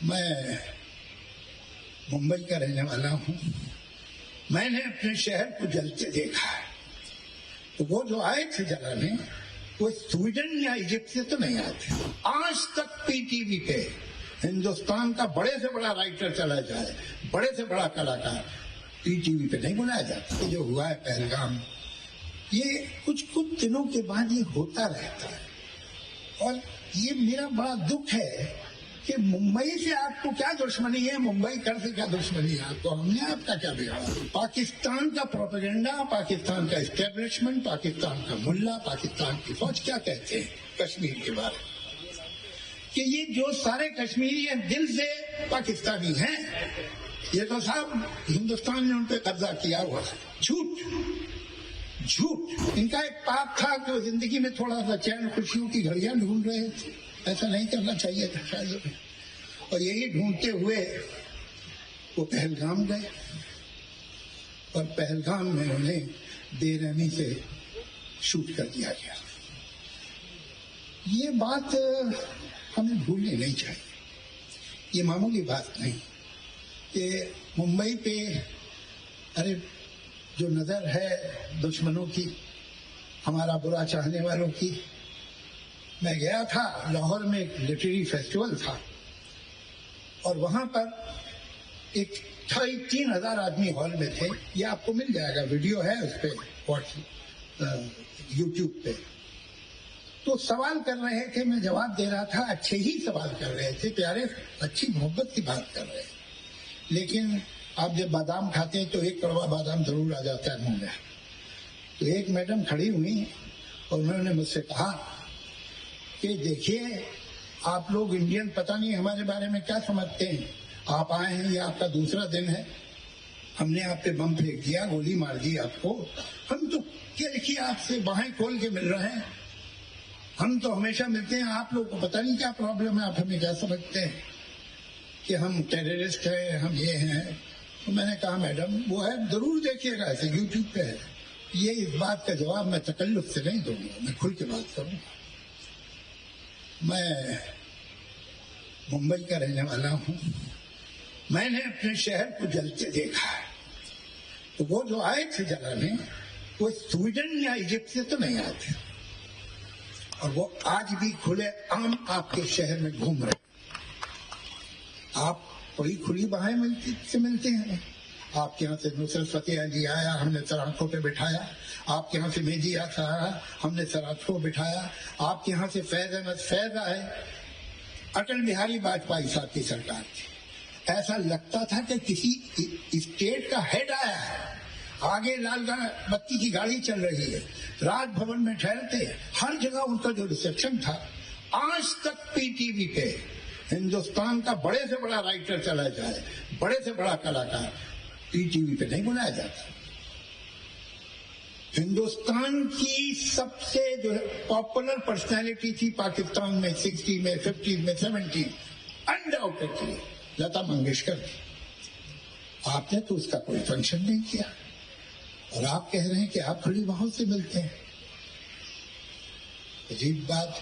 मैं मुंबई का रहने वाला हूँ। मैंने अपने शहर को जलते देखा है। तो वो जो आए थे जलाने, वो स्वीडन या इजिप्ट से तो नहीं आए थे। आज तक पीटीवी पे हिंदुस्तान का बड़े से बड़ा राइटर चला जाए, बड़े से बड़ा कलाकार पीटीवी पे नहीं बुलाया जाता। जो हुआ है पहलगाम, ये कुछ दिनों के बाद ये होता रहता है। और ये मेरा बड़ा दुख है कि मुंबई से आपको क्या दुश्मनी है, मुंबई कर से क्या दुश्मनी है आपको, हमने आपका क्या बिगाड़ा। पाकिस्तान का प्रोपेगेंडा, पाकिस्तान का एस्टेब्लिशमेंट, पाकिस्तान का मुल्ला, पाकिस्तान की फौज क्या कहते हैं कश्मीर के बारे में, कि ये जो सारे कश्मीरी हैं दिल से पाकिस्तानी हैं। ये तो साहब हिंदुस्तान ने उन पर कब्जा किया हुआ है। झूठ। इनका एक पाप था कि जिंदगी में थोड़ा सा चैन खुशियों की घड़ियां ढूंढ रहे थे। ऐसा नहीं करना चाहिए था शायद। और यही ढूंढते हुए वो पहलगाम गए, और पहलगाम में उन्हें बेरहमी से शूट कर दिया गया। ये बात हमें भूलनी नहीं चाहिए। ये मामूली बात नहीं कि मुंबई पे अरे जो नजर है दुश्मनों की, हमारा बुरा चाहने वालों की। मैं गया था, लाहौर में एक लिटरेरी फेस्टिवल था, और वहां पर एक 3,000 आदमी हॉल में थे। ये आपको मिल जाएगा, वीडियो है उस पर यूट्यूब पे। तो सवाल कर रहे थे, मैं जवाब दे रहा था। अच्छे ही सवाल कर रहे थे, प्यारे, अच्छी मोहब्बत की बात कर रहे थे। लेकिन आप जब बादाम खाते हैं तो एक कड़वा बादाम जरूर आ जाता है मुंह में। तो एक मैडम खड़ी हुई और उन्होंने मुझसे कहा कि देखिए, आप लोग इंडियन पता नहीं हमारे बारे में क्या समझते हैं। आप आए हैं, ये आपका दूसरा दिन है, हमने आप पे बम फेंक दिया, गोली मार दी आपको। हम तो क्या देखिए आपसे बाहें खोल के मिल रहे हैं। हम तो हमेशा मिलते हैं, आप लोग को पता नहीं क्या प्रॉब्लम है, आप हमें क्या समझते हैं कि हम टेररिस्ट हैं, हम ये हैं। तो मैंने कहा मैडम, वो है जरूर देखिएगा, ऐसे यूट्यूब पे है। ये इस बात का जवाब मैं तकल्लुफ से नहीं दूंगा, मैं खुल के बात करूंगा। मैं मुंबई का रहने वाला हूँ। मैंने अपने शहर को जलते देखा है। तो वो जो आए थे जलाने, वो स्वीडन या इजिप्ट से तो नहीं आए थे। और वो आज भी खुले आम आपके शहर में घूम रहे। आप बड़ी खुली बाहें मिलते हैं। आपके यहाँ से नुसरत फतेह अली आया, हमने सराखों पे बिठाया। आपके यहाँ से मेहदी आया, हमने सराखों बिठाया। आपके यहाँ से फैज अहमद फैज आए। अटल बिहारी वाजपेयी साहब की सरकार थी। ऐसा लगता था कि किसी स्टेट का हेड आया है। आगे लाल बत्ती की गाड़ी चल रही है, राजभवन में ठहरते। हर जगह उनका जो रिसेप्शन था। आज तक पीटीवी पे हिंदुस्तान का बड़े से बड़ा राइटर चला जाए, बड़े से बड़ा कलाकार पीटीवी पे नहीं बुलाया जाता। हिंदुस्तान की सबसे जो पॉपुलर पर्सनालिटी थी पाकिस्तान में 60 में, 50 में, 70, अनडाउटेडली लता मंगेशकर थी। आपने तो उसका कोई फंक्शन नहीं किया, और आप कह रहे हैं कि आप खुली बाहों से मिलते हैं। अजीब बात।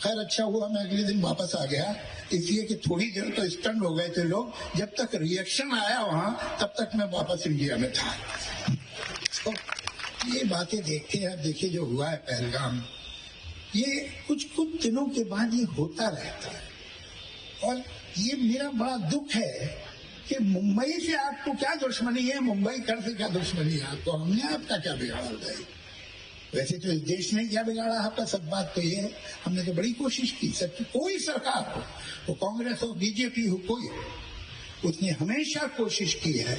खैर, अच्छा हुआ मैं अगले दिन वापस आ गया, इसलिए कि थोड़ी देर तो स्टन हो गए थे लोग। जब तक रिएक्शन आया वहां, तब तक मैं वापस इंडिया में था। तो ये बातें देखते हैं। अब देखिए जो हुआ है पहलगाम, ये कुछ दिनों के बाद ये होता रहता है। और ये मेरा बड़ा दुख है कि मुंबई से आपको क्या दुश्मनी है, मुंबई कर से क्या दुश्मनी है आपको, हमने आपका क्या बिगाड़ा है। वैसे तो इस देश ने क्या बिगाड़ा आपका, सब बात तो ये है। हमने तो बड़ी कोशिश की, सबकी कोई सरकार हो, वो कांग्रेस हो, बीजेपी हो, कोई, उसने हमेशा कोशिश की है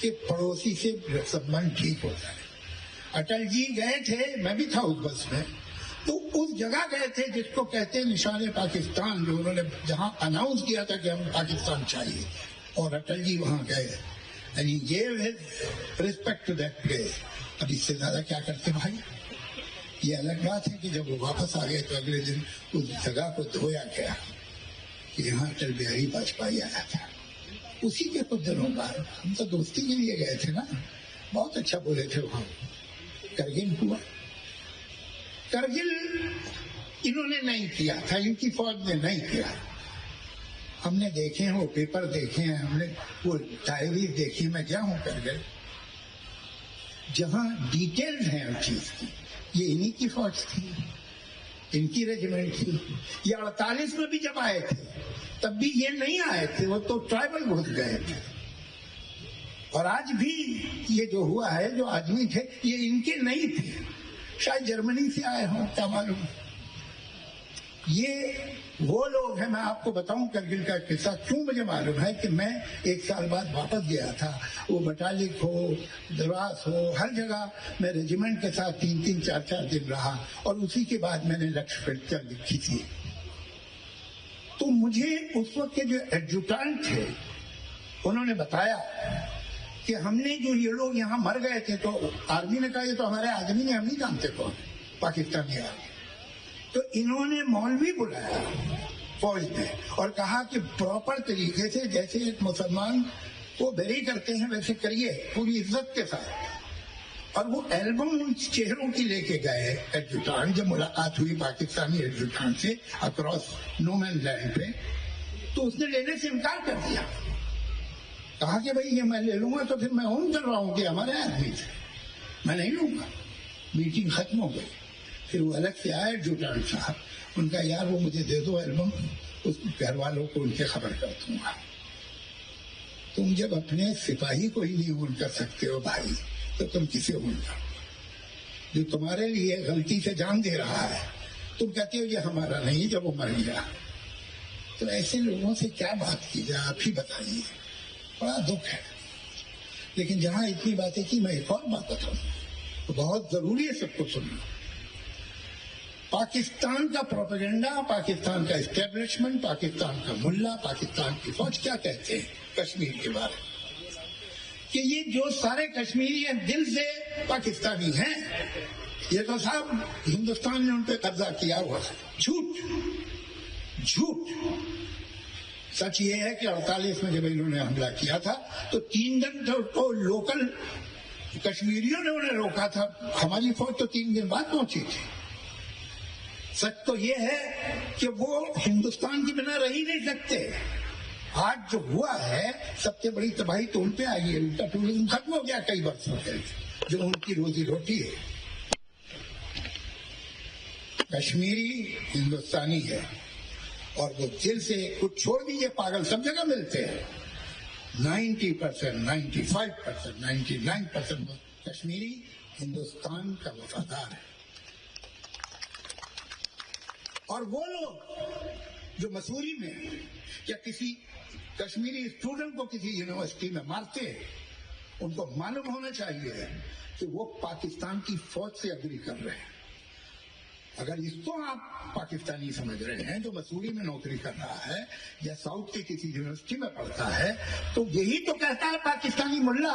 कि पड़ोसी से संबंध ठीक हो जाए। अटल जी गए थे, मैं भी था उस बस में, तो उस जगह गए थे जिसको कहते हैं निशाने पाकिस्तान, जो उन्होंने जहां अनाउंस किया था कि हम पाकिस्तान चाहिए, और अटल जी वहां गए and he gave his respect to that place. अब इससे ज्यादा क्या करते भाई। ये अलग बात है कि जब वो वापस आ गए तो अगले दिन उस जगह को धोया गया कि यहाँ अटल बिहारी वाजपेयी आया था। उसी के कुछ दिनों बाद हम तो दोस्ती के लिए गए थे ना, बहुत अच्छा बोले थे वहां। करगिल हुआ, करगिल इन्होंने नहीं किया था, इनकी फौज ने नहीं किया। हमने देखे हैं, वो पेपर देखे हैं, हमने वो डायरी देखी, मैं गया हूं करगिल, जहां डिटेल्ड है हर चीज की। ये इन्हीं की फौज थी, इनकी रेजिमेंट थी। ये 48 में भी जब आए थे तब भी ये नहीं आए थे, वो तो ट्राइबल घुस गए थे। और आज भी ये जो हुआ है, जो आदमी थे ये इनके नहीं थे, शायद जर्मनी से आए हों, क्या मालूम। ये वो लोग हैं। मैं आपको बताऊं करगिल का किस्सा क्यों मुझे मालूम है कि मैं 1 साल बाद वापस गया था। वो बटालिक हो, द्रास हो, हर जगह मैं रेजिमेंट के साथ 3-3, 4-4 दिन रहा और उसी के बाद मैंने लक्ष्य पिक्चर लिखी थी। तो मुझे उस वक्त के जो एडजुटेंट थे उन्होंने बताया कि हमने जो ये लोग यहाँ मर गए थे, तो आर्मी ने कहा ये तो हमारे आदमी ने, हम नहीं जानते कौन पाकिस्तानी आर्मी। तो इन्होंने मौलवी बुलाया फौज में और कहा कि प्रॉपर तरीके से जैसे एक मुसलमान को बेरी करते हैं वैसे करिए, पूरी इज्जत के साथ। और वो एल्बम उन चेहरों की लेके गए एडजुटेंट, जब मुलाकात हुई पाकिस्तानी एडजुटेंट से अक्रॉस नो मैन लैंड पे, तो उसने लेने से इनकार कर दिया। कहा कि भाई ये मैं ले लूंगा तो फिर मैं उन कर रहा हूँ कि हमारे आदमी थे, मैं नहीं लूंगा। मीटिंग खत्म हो गई। फिर वो अलग से आए एडजुटेंट साहब, उनका यार वो मुझे दे दो एल्बम, उस घर वालों को उनके खबर कर दूंगा। तुम जब अपने सिपाही को ही नहीं ऊन कर सकते हो भाई, तो तुम किसे ऊन करो? जो तुम्हारे लिए गलती से जान दे रहा है, तुम कहते हो ये हमारा नहीं, जब वो मर गया। तो ऐसे लोगों से क्या बात की जाए, आप ही बताइए। बड़ा दुख है। लेकिन जहां इतनी बातें की, मैं एक और बात बताऊं तो बहुत जरूरी है सबको सुनना। पाकिस्तान का प्रोपेगेंडा, पाकिस्तान का एस्टेब्लिशमेंट, पाकिस्तान का मुल्ला, पाकिस्तान की फौज क्या कहते हैं कश्मीर के बारे में? कि ये जो सारे कश्मीरी हैं दिल से पाकिस्तानी हैं। ये तो साहब हिंदुस्तान ने उन पर कब्जा किया हुआ है। झूठ झूठ। सच ये है कि 48 में जब इन्होंने हमला किया था तो 3 दिन तो लोकल कश्मीरियों ने उन्हें रोका था, हमारी फौज तो 3 दिन बाद पहुंची थी। सच तो ये है कि वो हिंदुस्तान के बिना रह ही नहीं सकते। आज जो हुआ है सबसे बड़ी तबाही तो उन पे आई है, उनका टूरिज्म खत्म हो गया कई वर्षों से, जो उनकी रोजी रोटी है। कश्मीरी हिंदुस्तानी है और वो दिल से, कुछ छोड़ दीजिए पागल सब जगह मिलते हैं। 90%, 95%, 99% कश्मीरी हिंदुस्तान का वफादार है। और वो लोग जो मसूरी में या किसी कश्मीरी स्टूडेंट को किसी यूनिवर्सिटी में मारते हैं, उनको मालूम होना चाहिए कि वो पाकिस्तान की फौज से अग्री कर रहे हैं। अगर इसको आप पाकिस्तानी समझ रहे हैं, जो मसूरी में नौकरी कर रहा है या साउथ के किसी यूनिवर्सिटी में पढ़ता है, तो यही तो कहता है पाकिस्तानी मुल्ला,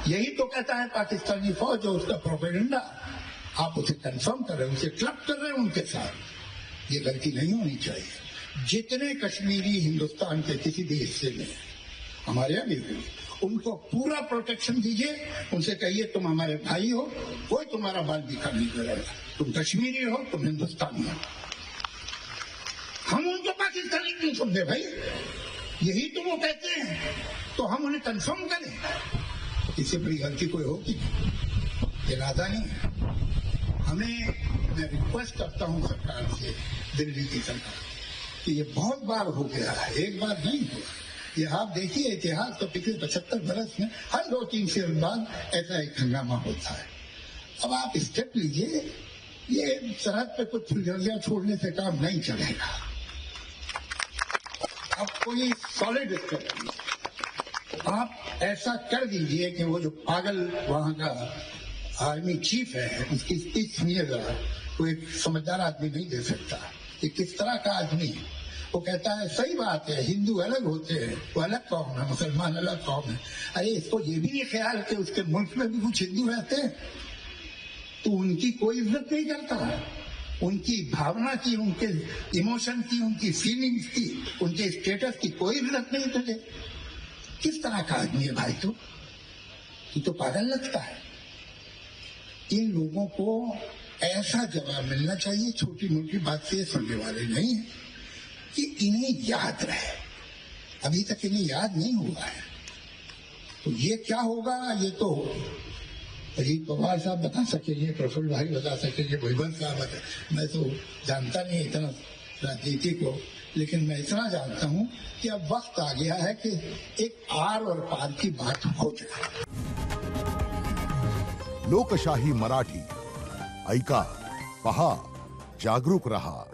यही तो कहता है पाकिस्तानी फौज और उसका प्रोपेगेंडा। आप उसे कंफर्म कर रहे हैं, उसे क्लब कर रहे हैं उनके साथ। ये गलती नहीं होनी चाहिए। जितने कश्मीरी हिंदुस्तान के किसी भी हिस्से में, हमारे यहाँ भी, उनको पूरा प्रोटेक्शन दीजिए। उनसे कहिए तुम हमारे भाई हो, कोई तुम्हारा बाल दिखा नहीं करेगा। तुम कश्मीरी हो, तुम हिंदुस्तानी हो। हम उनको पाकिस्तानी क्यों समझे भाई? यही तो वो कहते हैं, तो हम उन्हें कंफर्म करें। इससे बड़ी गलती कोई होगी? इरादा नहीं है। मैं रिक्वेस्ट करता हूं सरकार से, दिल्ली की सरकार, कि ये बहुत बार हो गया है, एक बार नहीं हुआ। ये आप देखिए इतिहास तो पिछले 75 बरस में हर 2-3 साल बाद ऐसा एक हंगामा होता है। अब आप स्टेप लीजिए, ये सरहद पे कुछ फुलझड़ियां छोड़ने से काम नहीं चलेगा। अब कोई सॉलिड स्टेप लीजिए। आप ऐसा कर दीजिए कि वो जो पागल वहां का आर्मी चीफ है, उसकी स्पीच सुनिएगा, वो एक समझदार आदमी नहीं दे सकता। ये किस तरह का आदमी है? वो कहता है सही बात है, हिंदू अलग होते हैं, वो अलग कौम है, मुसलमान अलग कौम है। अरे इसको ये भी नहीं ख्याल कि उसके मुल्क में भी कुछ हिंदू रहते हैं, तो उनकी कोई इज्जत नहीं करता। उनकी भावना की, उनके इमोशन की, उनकी फीलिंग्स की, उनके स्टेटस की कोई इज्जत नहीं तुझे। किस तरह का आदमी है भाई तू? तो पागल लगता है। इन लोगों को ऐसा जवाब मिलना चाहिए, छोटी मोटी बात से समझने वाले नहीं है, कि इन्हें याद रहे अभी तक इन्हें याद नहीं हुआ है। तो ये क्या होगा, ये तो अजीत पवार साहब बता सकेंगे, प्रफुल्ल भाई बता सकेंगे, भुजबल साहब बता, मैं तो जानता नहीं इतना राजनीति को, लेकिन मैं इतना जानता हूं कि अब वक्त आ गया है कि एक आर और पार की बात हो जाए। लोकशाही मराठी ऐका, पहा, जागरूक रहा।